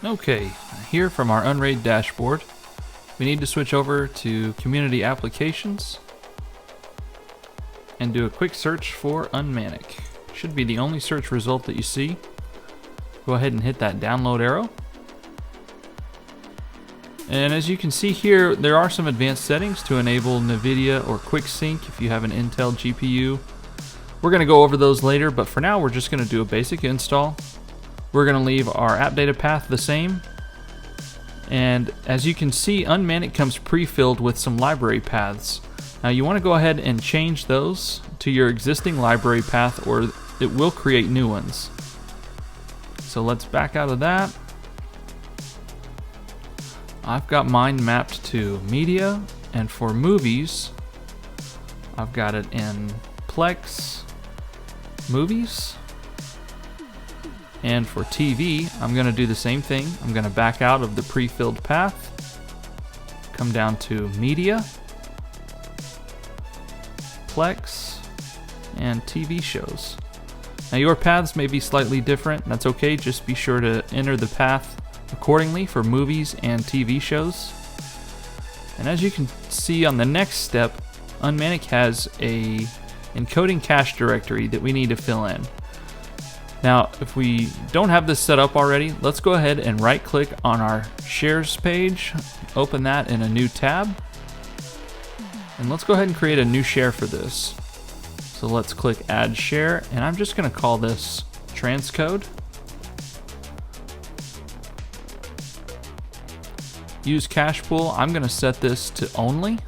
Okay, here from our Unraid dashboard, we need to switch over to Community Applications and do a quick search for Unmanic. Should be the only search result that you see. Go ahead and hit that download arrow. And as you can see here, there are some advanced settings to enable NVIDIA or QuickSync if you have an Intel GPU. We're going to go over those later, but for now we're just going to do a basic install. We're going to leave our app data path the same. And as you can see, Unmanic comes pre-filled with some library paths. Now you want to go ahead and change those to your existing library path, or it will create new ones. So let's back out of that. I've got mine mapped to media, and for movies, I've got it in Plex Movies. And for TV, I'm going to do the same thing. I'm going to back out of the pre-filled path, come down to Media, Plex, and TV shows. Now your paths may be slightly different. That's okay. Just be sure to enter the path accordingly for movies and TV shows. And as you can see on the next step, Unmanic has a encoding cache directory that we need to fill in. Now, if we don't have this set up already, let's go ahead and right click on our shares page, open that in a new tab, and let's go ahead and create a new share for this. So let's click add share, and I'm just going to call this transcode. Use cache pool, I'm going to set this to only.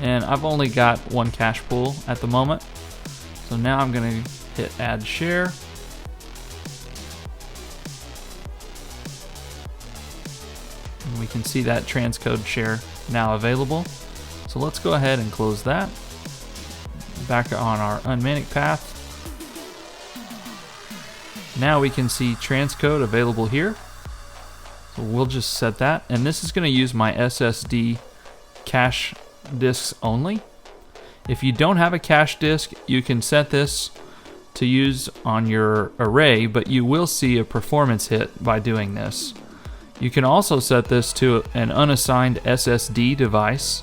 And I've only got one cache pool at the moment. So now I'm going to hit add share. And we can see that transcode share now available. So let's go ahead and close that. Back on our Unmanic path. Now we can see transcode available here. So we'll just set that. And this is going to use my SSD cache disks only. If you don't have a cache disk, you can set this to use on your array, but you will see a performance hit by doing this. You can also set this to an unassigned SSD device,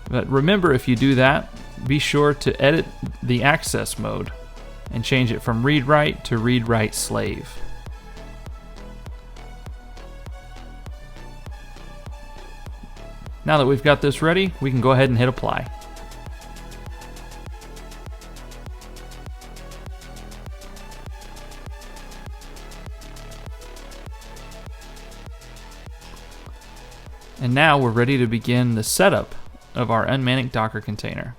but remember, if you do that, be sure to edit the access mode and change it from read-write to read-write slave. Now that we've got this ready, we can go ahead and hit apply. And now we're ready to begin the setup of our Unmanic Docker container.